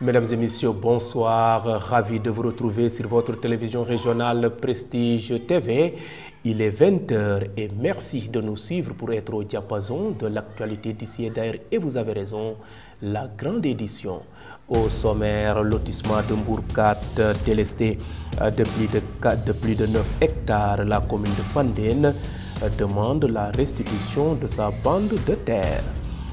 Mesdames et messieurs, bonsoir. Ravi de vous retrouver sur votre télévision régionale Prestige TV. Il est 20h et merci de nous suivre pour être au diapason de l'actualité d'ici et d'ailleurs. Et vous avez raison, la grande édition. Au sommaire, lotissement de Mbourkat délesté de plus de 9 hectares. La commune de Fandène demande la restitution de sa bande de terre.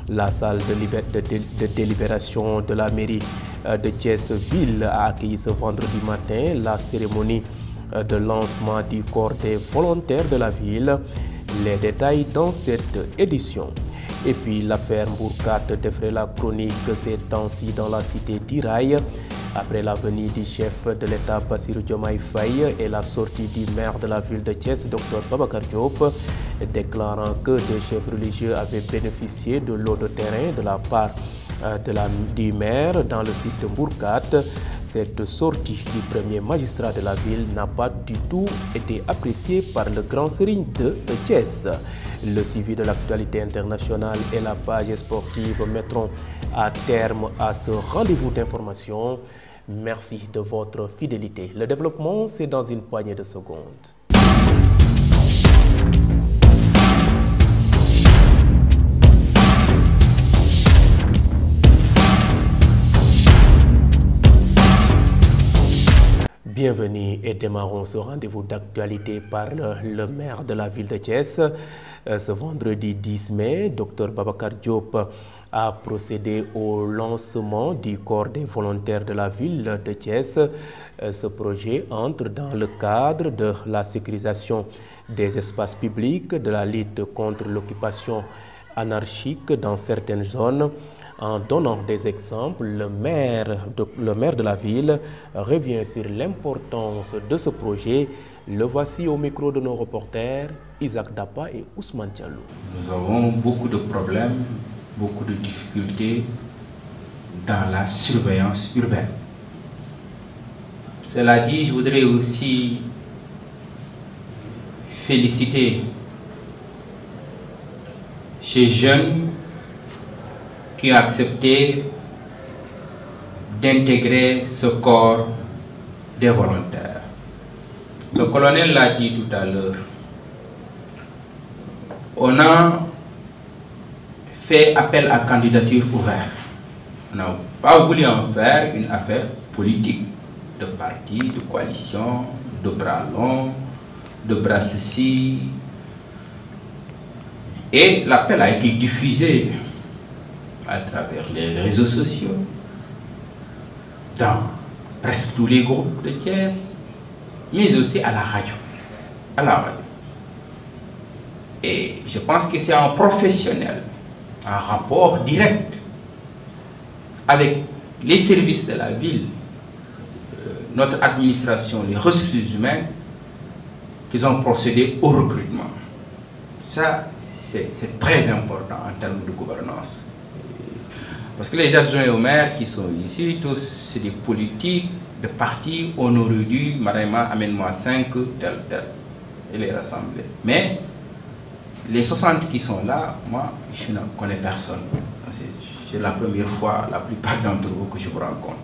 La salle de délibération de la mairie de Thiès-Ville a accueilli ce vendredi matin la cérémonie de lancement du corps des volontaires de la ville. Les détails dans cette édition. Et puis l'affaire Mbourkat défraie la chronique ces temps-ci dans la cité d'Iraï. Après la venue du chef de l'État Bassirou Diomaye Faye et la sortie du maire de la ville de Thiès, Dr Babacar Diop, déclarant que des chefs religieux avaient bénéficié de l'eau de terrain de la part du maire dans le site de Mbourkat. Cette sortie du premier magistrat de la ville n'a pas du tout été appréciée par le grand serigne de Thiès. Le suivi de l'actualité internationale et la page sportive mettront à terme à ce rendez-vous d'information. Merci de votre fidélité. Le développement, c'est dans une poignée de secondes. Bienvenue et démarrons ce rendez-vous d'actualité par le maire de la ville de Thiès. Ce vendredi 10 mai, Dr Babacar Diop a procédé au lancement du corps des volontaires de la ville de Thiès. Ce projet entre dans le cadre de la sécurisation des espaces publics, de la lutte contre l'occupation anarchique dans certaines zones. En donnant des exemples, le maire de la ville revient sur l'importance de ce projet. Le voici au micro de nos reporters Isaac Dapa et Ousmane Diallo. Nous avons beaucoup de problèmes, beaucoup de difficultés dans la surveillance urbaine. Cela dit, je voudrais aussi féliciter ces jeunes qui ont accepté d'intégrer ce corps des volontaires. Le colonel l'a dit tout à l'heure. On a fait appel à candidature ouverte. On n'a pas voulu en faire une affaire politique, de parti, de coalition, de bras longs, de bras ceci. Et l'appel a été diffusé à travers les réseaux sociaux, dans presque tous les groupes de Thiès, mais aussi à la radio. Et je pense que c'est un professionnel, en rapport direct avec les services de la ville, notre administration, les ressources humaines, qu'ils ont procédé au recrutement. Ça, c'est très important en termes de gouvernance. Parce que les adjoints au maire qui sont ici, tous, c'est des politiques de partis. On aurait dû, madame, amène-moi 5, tel, et les rassembler. Mais les 60 qui sont là, moi, je ne connais personne. C'est la première fois, la plupart d'entre vous, que je vous rencontre.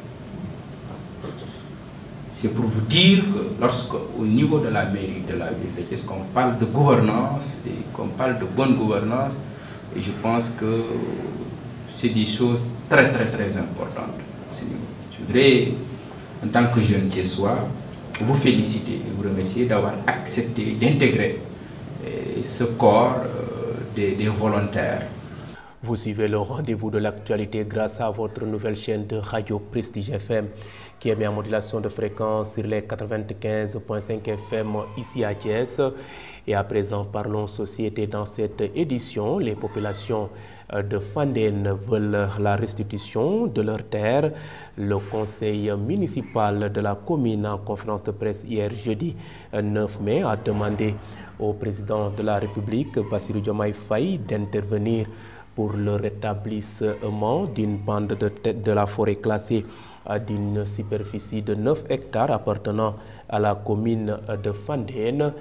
C'est pour vous dire que lorsque, au niveau de la mairie de la ville de Thiès, qu'on parle de gouvernance, et qu'on parle de bonne gouvernance, et je pense que c'est des choses très importantes à ce niveau. Je voudrais, en tant que jeune thiessois, vous féliciter et vous remercier d'avoir accepté d'intégrer ce corps des volontaires. Vous suivez le rendez-vous de l'actualité grâce à votre nouvelle chaîne de radio Prestige FM qui émet en modulation de fréquence sur les 95.5 FM ici à Thiès. Et à présent, parlons société. Dans cette édition, les populations de Fandène veulent la restitution de leurs terres. Le conseil municipal de la commune, en conférence de presse hier jeudi 9 mai, a demandé au président de la République, Bassirou Diomaye Faye, d'intervenir pour le rétablissement d'une bande de la forêt classée d'une superficie de 9 hectares appartenant à la commune de Fandène.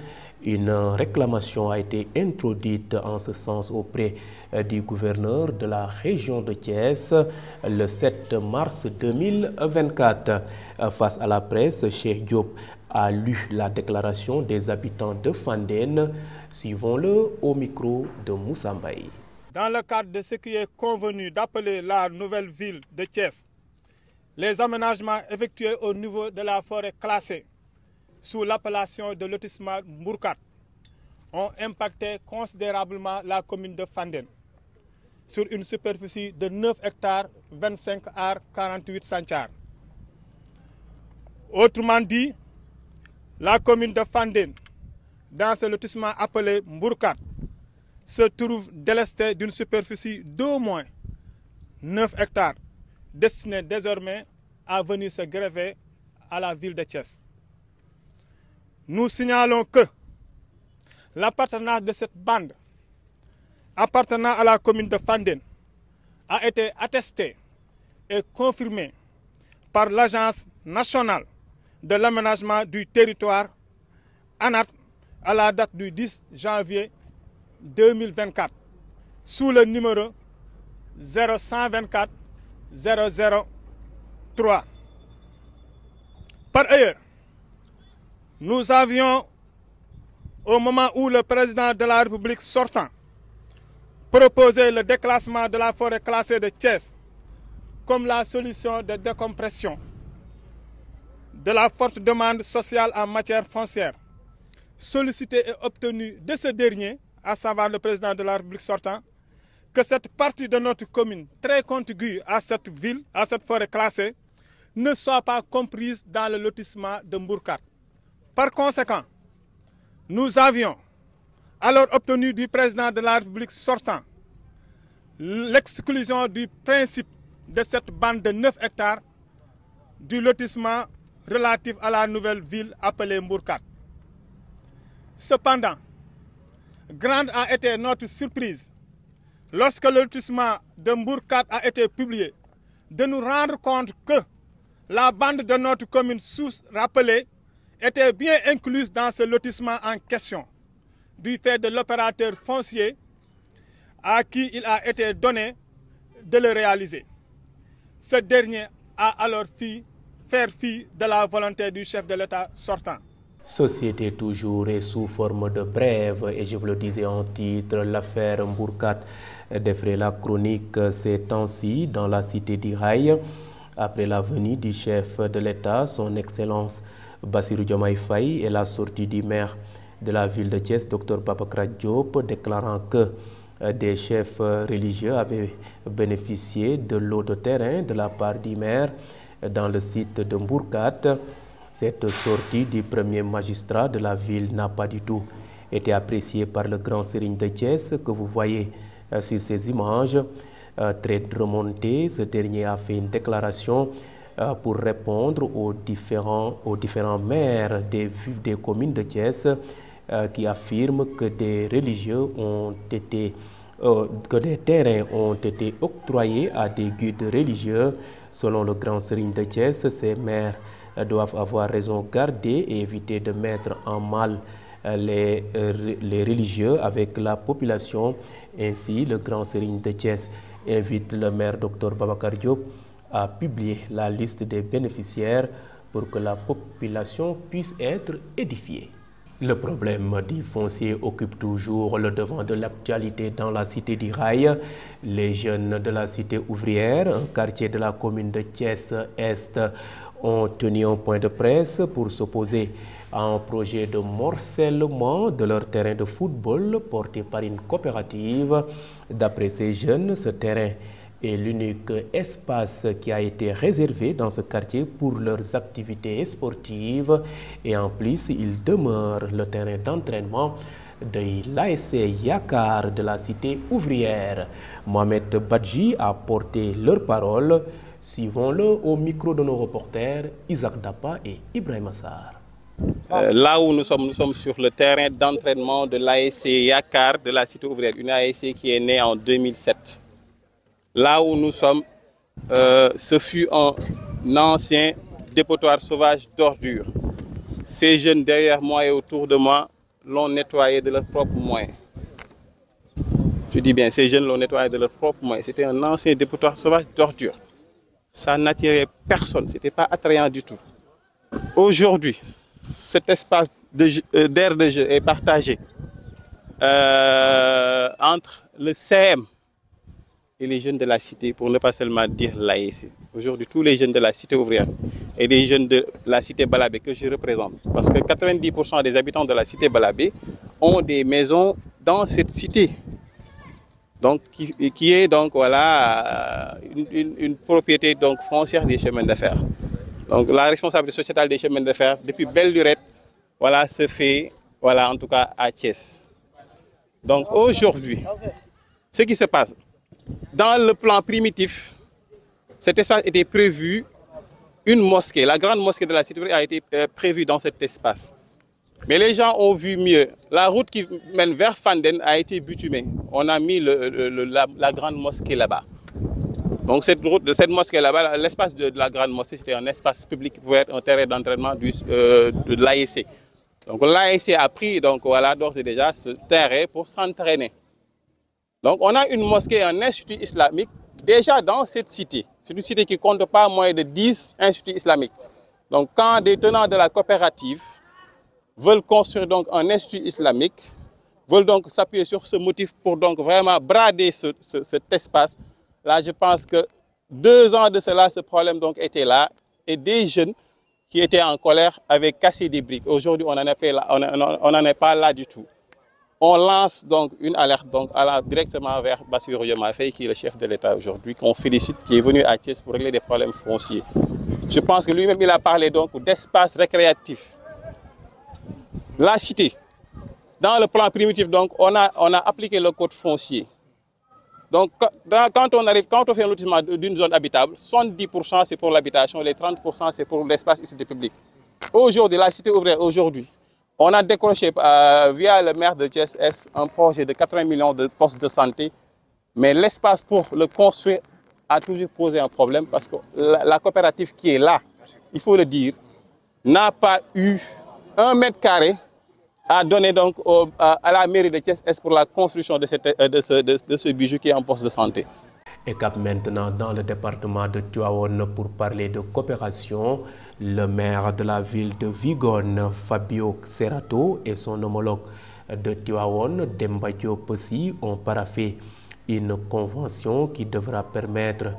Une réclamation a été introduite en ce sens auprès du gouverneur de la région de Thiès le 7 mars 2024. Face à la presse, Cheikh Diop a lu la déclaration des habitants de Fandène. Suivons-le au micro de Moussa Mbaye. Dans le cadre de ce qui est convenu d'appeler la nouvelle ville de Thiès, les aménagements effectués au niveau de la forêt classée sous l'appellation de lotissement Mbourkat ont impacté considérablement la commune de Fandène sur une superficie de 9 hectares 25 ar 48 centiares. Autrement dit, la commune de Fandène, dans ce lotissement appelé Mbourkat, se trouve délestée d'une superficie d'au moins 9 hectares, destinée désormais à venir se greffer à la ville de Thiès. Nous signalons que l'appartenance de cette bande appartenant à la commune de Fandène a été attestée et confirmée par l'Agence nationale de l'aménagement du territoire, ANAT, à la date du 10 janvier 2024, sous le numéro 0124 003. Par ailleurs, nous avions, au moment où le président de la République sortant proposé le déclassement de la forêt classée de Thiès comme la solution de décompression de la forte demande sociale en matière foncière, sollicité et obtenu de ce dernier, à savoir le président de la République sortant, que cette partie de notre commune très contiguë à cette ville, à cette forêt classée, ne soit pas comprise dans le lotissement de Mbourkat. Par conséquent, nous avions alors obtenu du président de la République sortant l'exclusion du principe de cette bande de 9 hectares du lotissement relatif à la nouvelle ville appelée Mbourkat. Cependant, grande a été notre surprise lorsque le lotissement de Mbourkat a été publié, de nous rendre compte que la bande de notre commune sous-rappelée était bien incluse dans ce lotissement en question, du fait de l'opérateur foncier à qui il a été donné de le réaliser. Ce dernier a alors fait fi de la volonté du chef de l'État sortant. Société toujours et sous forme de brève, et je vous le disais en titre, l'affaire Mbourkat défraie la chronique ces temps-ci dans la cité d'Iraï. Après la venue du chef de l'État, son Excellence Bassirou Diomaye Faye, et la sortie du maire de la ville de Thiès, Dr Babacar Diop, déclarant que des chefs religieux avaient bénéficié de l'eau de terrain de la part du maire dans le site de Mbourkat. Cette sortie du premier magistrat de la ville n'a pas du tout été appréciée par le grand Serigne de Thiès que vous voyez sur ces images. Très remonté, ce dernier a fait une déclaration pour répondre aux différents maires des communes de Thiès qui affirment que des terrains ont été octroyés à des guides religieux. Selon le grand Serigne de Thiès, ces maires doivent avoir raison garder et éviter de mettre en mal les religieux avec la population. Ainsi, le grand Serigne de Thiès invite le maire Dr Babacar Diop à publier la liste des bénéficiaires pour que la population puisse être édifiée. Le problème du foncier occupe toujours le devant de l'actualité dans la cité d'Iraï. Les jeunes de la cité ouvrière, un quartier de la commune de Thiès-Est, ont tenu un point de presse pour s'opposer à un projet de morcellement de leur terrain de football porté par une coopérative. D'après ces jeunes, ce terrain est l'unique espace qui a été réservé dans ce quartier pour leurs activités sportives, et en plus il demeure le terrain d'entraînement de l'ASC Yakar de la cité ouvrière. Mohamed Badji a porté leur parole. Suivons-le au micro de nos reporters Isaac Dapa et Ibrahim Assar. Là où nous sommes sur le terrain d'entraînement de l'ASC Yakar de la cité ouvrière, une ASC qui est née en 2007. Là où nous sommes, ce fut un ancien dépotoir sauvage d'ordures. Ces jeunes derrière moi et autour de moi l'ont nettoyé de leurs propres moyens. Je dis bien, ces jeunes l'ont nettoyé de leurs propres moyens. C'était un ancien dépotoir sauvage d'ordures. Ça n'attirait personne, ce n'était pas attrayant du tout. Aujourd'hui, cet espace d'aire de jeu est partagé entre le CM et les jeunes de la cité, pour ne pas seulement dire l'AEC. Aujourd'hui, tous les jeunes de la cité ouvrière et les jeunes de la cité Balabé que je représente, parce que 90% des habitants de la cité Balabé ont des maisons dans cette cité. Donc, qui est donc voilà une propriété donc foncière des chemins de fer. Donc la responsabilité sociétale des chemins de fer depuis belle lurette, voilà, se fait, voilà, en tout cas à Thiès. Donc aujourd'hui, ce qui se passe, dans le plan primitif, cet espace était prévu, une mosquée, la grande mosquée de la cité a été prévue dans cet espace. Mais les gens ont vu mieux. La route qui mène vers Fandène a été bitumée. On a mis la grande mosquée là-bas. Donc cette mosquée là-bas, l'espace de la grande mosquée, c'était un espace public qui pouvait être un terrain d'entraînement de l'AEC. Donc l'AEC a pris donc voilà d'ores et déjà ce terrain pour s'entraîner. Donc on a une mosquée, un institut islamique déjà dans cette cité. C'est une cité qui ne compte pas moins de 10 instituts islamiques. Donc quand des tenants de la coopérative veulent construire donc un institut islamique, veulent donc s'appuyer sur ce motif pour donc vraiment brader cet espace. Là, je pense que 2 ans de cela, ce problème donc était là et des jeunes qui étaient en colère avaient cassé des briques. Aujourd'hui, on n'en est pas là du tout. On lance donc une alerte donc, directement vers Bassirou Diomaye Faye, qui est le chef de l'État aujourd'hui, qu'on félicite, qui est venu à Thiès pour régler des problèmes fonciers. Je pense que lui-même, il a parlé donc d'espace récréatif. La cité, dans le plan primitif, donc, on a appliqué le code foncier. Donc, quand on fait un lotissement d'une zone habitable, 70% c'est pour l'habitation, les 30% c'est pour l'espace utilité publique. Aujourd'hui, la cité ouvrière, aujourd'hui, on a décroché via le maire de Thiès un projet de 80 millions de postes de santé, mais l'espace pour le construire a toujours posé un problème parce que la coopérative qui est là, il faut le dire, n'a pas eu 1 mètre carré à donner donc à la mairie de Thiès pour la construction de ce bijou qui est un poste de santé. Et cap maintenant dans le département de Tivaouane pour parler de coopération. Le maire de la ville de Vigone, Fabio Xerato, et son homologue de Tivaouane, Demba Diop aussi, ont paraphé une convention qui devra permettre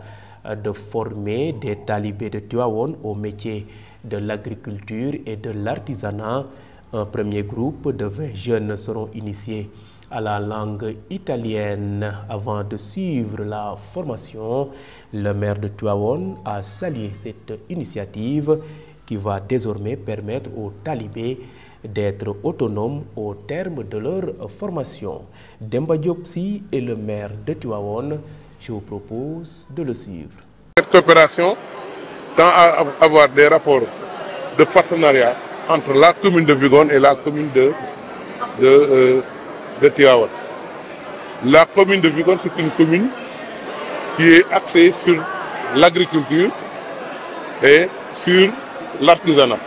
de former des talibés de Tivaouane au métier de l'agriculture et de l'artisanat. Un premier groupe de 20 jeunes seront initiés à la langue italienne avant de suivre la formation. Le maire de Tivaouane a salué cette initiative qui va désormais permettre aux talibés d'être autonomes au terme de leur formation. Demba Diop Sy est le maire de Tivaouane. Je vous propose de le suivre. Cette coopération tend à avoir des rapports de partenariat entre la commune de Vigone et la commune de Tivaouane. La commune de Vigone, c'est une commune qui est axée sur l'agriculture et sur l'artisanat.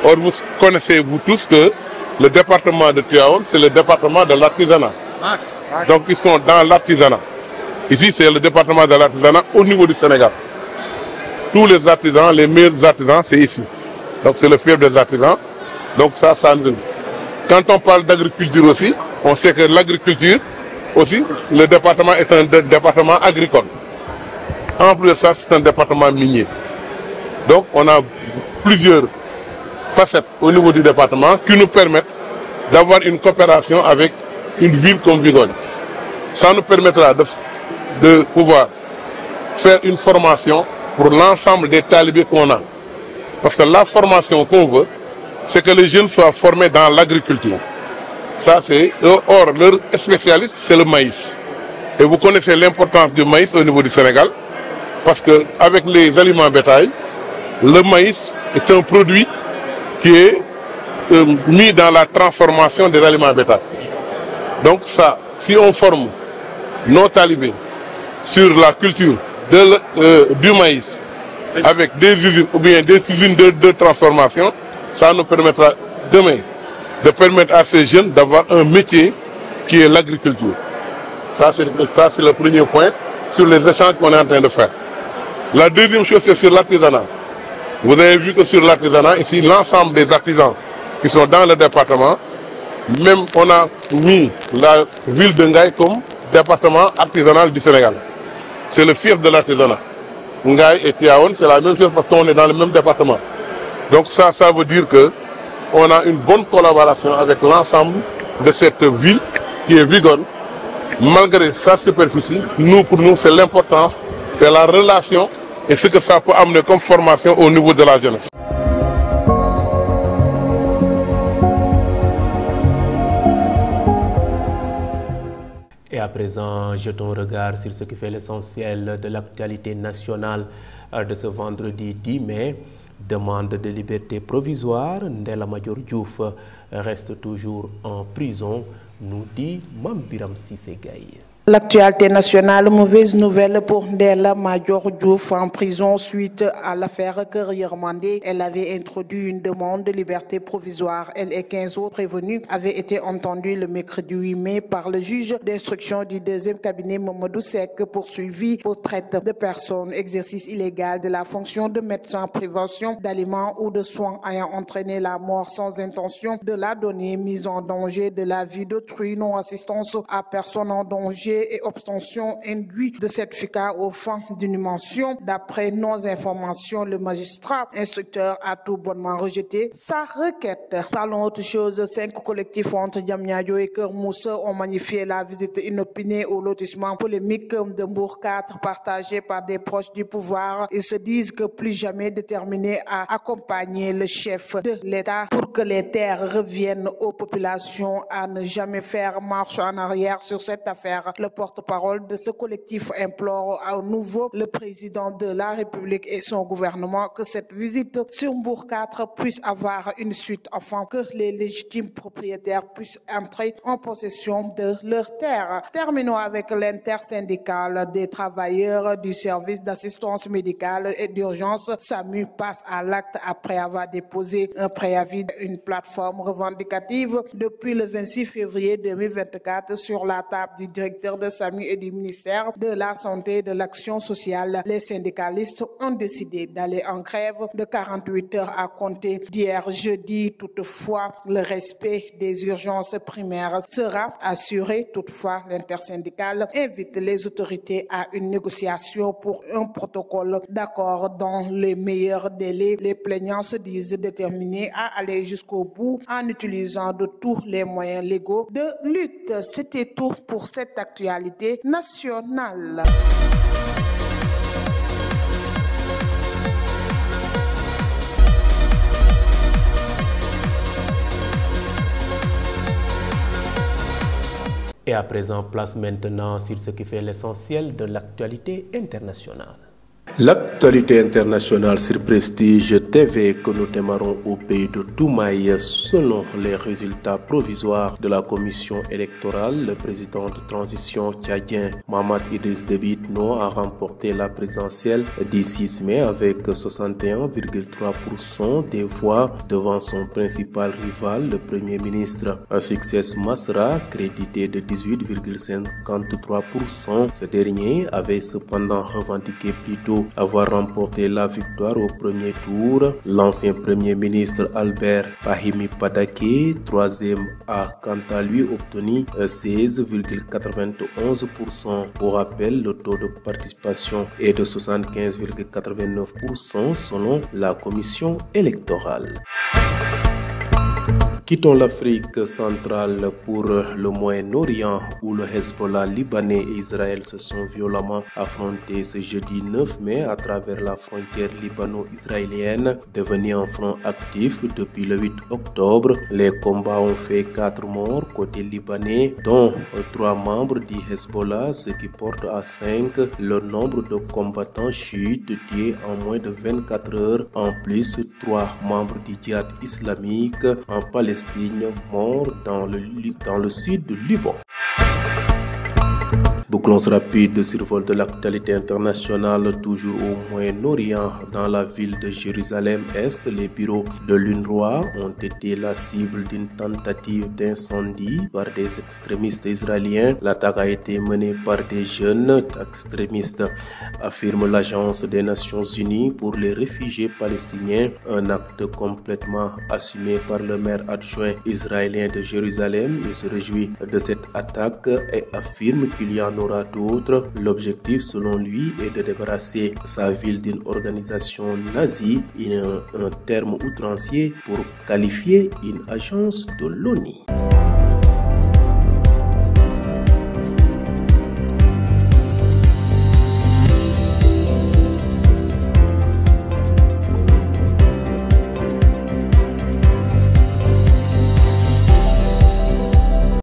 Or, vous connaissez vous tous que le département de Tivaouane, c'est le département de l'artisanat. Donc, ils sont dans l'artisanat. Ici, c'est le département de l'artisanat au niveau du Sénégal. Tous les artisans, les meilleurs artisans, c'est ici. Donc c'est le fief des artisans. Donc ça nous... Quand on parle d'agriculture aussi, on sait que l'agriculture aussi, le département est un département agricole. En plus de ça, c'est un département minier. Donc on a plusieurs facettes au niveau du département qui nous permettent d'avoir une coopération avec une ville comme Vigone. Ça nous permettra de pouvoir faire une formation pour l'ensemble des talibés qu'on a. Parce que la formation qu'on veut, c'est que les jeunes soient formés dans l'agriculture. Ça, c'est... Or, leur spécialiste, c'est le maïs. Et vous connaissez l'importance du maïs au niveau du Sénégal, parce qu'avec les aliments bétail, le maïs est un produit qui est mis dans la transformation des aliments bétail. Donc ça, si on forme nos talibés sur la culture du maïs, avec des usines ou bien des usines de transformation, ça nous permettra demain de permettre à ces jeunes d'avoir un métier qui est l'agriculture. Ça, c'est le premier point sur les échanges qu'on est en train de faire. La deuxième chose, c'est sur l'artisanat. Vous avez vu que sur l'artisanat, ici, l'ensemble des artisans qui sont dans le département, même on a mis la ville de Ngaye comme département artisanal du Sénégal. C'est le fief de l'artisanat. Ngaye et Tivaouane, c'est la même chose parce qu'on est dans le même département. Donc ça veut dire qu'on a une bonne collaboration avec l'ensemble de cette ville qui est Vigone. Malgré sa superficie, pour nous, c'est l'importance, c'est la relation et ce que ça peut amener comme formation au niveau de la jeunesse. Et à présent, jetons un regard sur ce qui fait l'essentiel de l'actualité nationale de ce vendredi 10 mai. Demande de liberté provisoire, Ndella Madior Diouf reste toujours en prison, nous dit Mambiram Sissegaï. L'actualité nationale, mauvaise nouvelle pour Ndella Madior Diouf en prison suite à l'affaire Keur-Yirmandé. Elle avait introduit une demande de liberté provisoire. Elle et 15 autres prévenus avaient été entendus le mercredi 8 mai par le juge d'instruction du deuxième cabinet Mamadou Seck poursuivi pour traite de personnes, exercice illégal de la fonction de médecin, prévention d'aliments ou de soins ayant entraîné la mort sans intention de la donner, mise en danger de la vie d'autrui, non-assistance à personne en danger et obtention induite de certificat aux fins d'une mention. D'après nos informations, le magistrat instructeur a tout bonnement rejeté sa requête. Parlons autre chose. 5 collectifs entre Diamniadio et Keur Moussa ont magnifié la visite inopinée au lotissement polémique de Mbour 4 partagé par des proches du pouvoir. Ils se disent que plus jamais déterminés à accompagner le chef de l'État pour que les terres reviennent aux populations, à ne jamais faire marche en arrière sur cette affaire. Le porte-parole de ce collectif implore à nouveau le président de la République et son gouvernement que cette visite sur Mbour 4 puisse avoir une suite afin que les légitimes propriétaires puissent entrer en possession de leurs terres. Terminons avec l'intersyndicale des travailleurs du service d'assistance médicale et d'urgence. SAMU passe à l'acte après avoir déposé un préavis d'une plateforme revendicative depuis le 26 février 2024 sur la table du directeur de SAMU et du ministère de la Santé et de l'Action sociale. Les syndicalistes ont décidé d'aller en grève de 48 heures à compter d'hier jeudi. Toutefois, le respect des urgences primaires sera assuré. Toutefois, l'intersyndicale invite les autorités à une négociation pour un protocole d'accord dans les meilleurs délais. Les plaignants se disent déterminés à aller jusqu'au bout en utilisant de tous les moyens légaux de lutte. C'était tout pour cette actualité nationale. Et à présent, place maintenant sur ce qui fait l'essentiel de l'actualité internationale. L'actualité internationale sur Prestige TV que nous démarrons au pays de Toumaï. Selon les résultats provisoires de la commission électorale, le président de transition tchadien Mahamat Idriss Déby Itno a remporté la présidentielle du 6 mai avec 61,3% des voix devant son principal rival, le premier ministre Success Masra, crédité de 18,53%. Ce dernier avait cependant revendiqué plus tôt avoir remporté la victoire au premier tour. L'ancien premier ministre Albert Fahimi Padaké, troisième, a quant à lui obtenu 16,91%. Pour rappel, le taux de participation est de 75,89% selon la commission électorale. Quittons l'Afrique centrale pour le Moyen-Orient où le Hezbollah libanais et Israël se sont violemment affrontés ce jeudi 9 mai à travers la frontière libano-israélienne, devenue un front actif depuis le 8 octobre. Les combats ont fait 4 morts côté libanais, dont 3 membres du Hezbollah, ce qui porte à 5 le nombre de combattants chiites tués en moins de 24 heures. En plus, 3 membres du djihad islamique en Palestine morts dans le sud du Liban. Bouclons rapide survol de l'actualité internationale, toujours au Moyen-Orient. Dans la ville de Jérusalem-Est, les bureaux de l'UNRWA ont été la cible d'une tentative d'incendie par des extrémistes israéliens. L'attaque a été menée par des jeunes extrémistes, affirme l'Agence des Nations Unies pour les réfugiés palestiniens. Un acte complètement assumé par le maire adjoint israélien de Jérusalem. Il se réjouit de cette attaque et affirme qu'il y en aura d'autres. L'objectif, selon lui, est de débarrasser sa ville d'une organisation nazie, un terme outrancier pour qualifier une agence de l'ONU.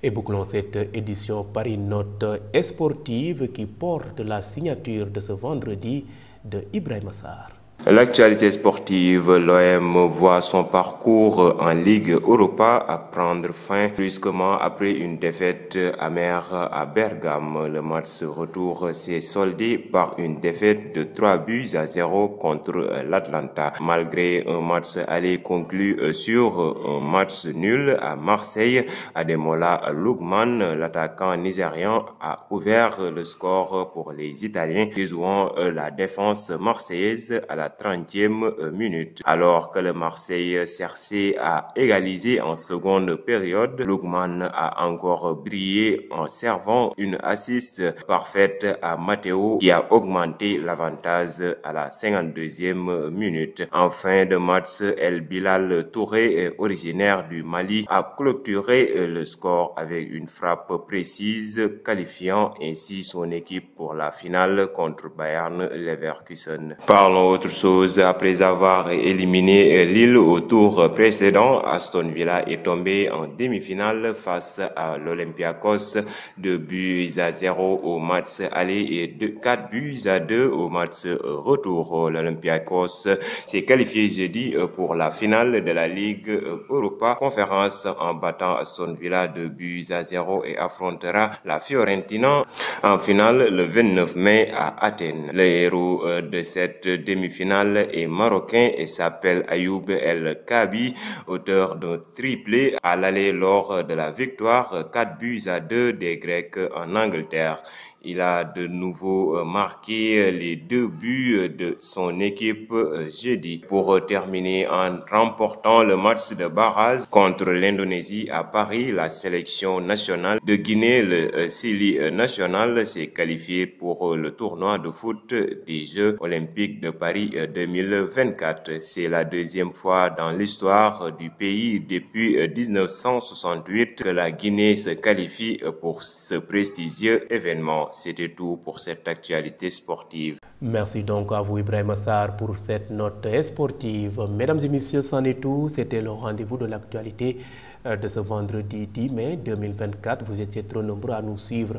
Et bouclons cette édition par une note sportive qui porte la signature de ce vendredi de Ibrahima Sarr. L'actualité sportive, l'OM voit son parcours en Ligue Europa à prendre fin brusquement après une défaite amère à Bergame. Le match retour s'est soldé par une défaite de 3-0 contre l'Atlanta. Malgré un match aller conclu sur un match nul à Marseille, Ademola Lookman, l'attaquant nigérian, a ouvert le score pour les Italiens, déjouant la défense marseillaise à la 30e minute. Alors que le Marseille cherchait à égaliser en seconde période, Lookman a encore brillé en servant une assist parfaite à Matteo qui a augmenté l'avantage à la 52e minute. En fin de match, El Bilal Touré, originaire du Mali, a clôturé le score avec une frappe précise, qualifiant ainsi son équipe pour la finale contre Bayern Leverkusen. Parlons autre chose. Après avoir éliminé Lille au tour précédent, Aston Villa est tombé en demi-finale face à l'Olympiakos, 2-0 au match aller et 4-2 au match retour. L'Olympiakos s'est qualifié jeudi pour la finale de la Ligue Europa Conférence en battant Aston Villa 2-0 et affrontera la Fiorentina en finale le 29 mai à Athènes. Le héros de cette demi-finale est marocain et s'appelle Ayoub El Kabi, auteur d'un triplé à l'aller lors de la victoire 4-2 des Grecs en Angleterre. Il a de nouveau marqué les 2 buts de son équipe jeudi pour terminer en remportant le match de barrage contre l'Indonésie à Paris. La sélection nationale de Guinée, le Sili national, s'est qualifié pour le tournoi de foot des Jeux olympiques de Paris 2024. C'est la deuxième fois dans l'histoire du pays depuis 1968 que la Guinée se qualifie pour ce prestigieux événement. C'était tout pour cette actualité sportive. Merci donc à vous Ibrahima Sarr pour cette note sportive. Mesdames et messieurs, c'en est tout. C'était le rendez-vous de l'actualité de ce vendredi 10 mai 2024. Vous étiez trop nombreux à nous suivre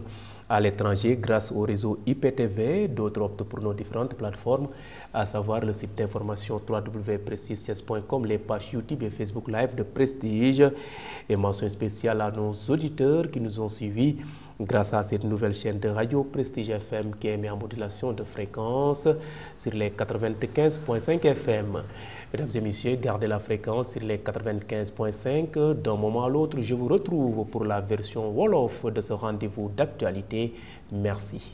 à l'étranger grâce au réseau IPTV. D'autres optent pour nos différentes plateformes, à savoir le site d'information www.prestigethies.com, les pages YouTube et Facebook Live de Prestige. Et mention spéciale à nos auditeurs qui nous ont suivis grâce à cette nouvelle chaîne de radio Prestige FM qui est mise en modulation de fréquence sur les 95.5 FM. Mesdames et messieurs, gardez la fréquence sur les 95.5. D'un moment à l'autre, je vous retrouve pour la version Wolof de ce rendez-vous d'actualité. Merci.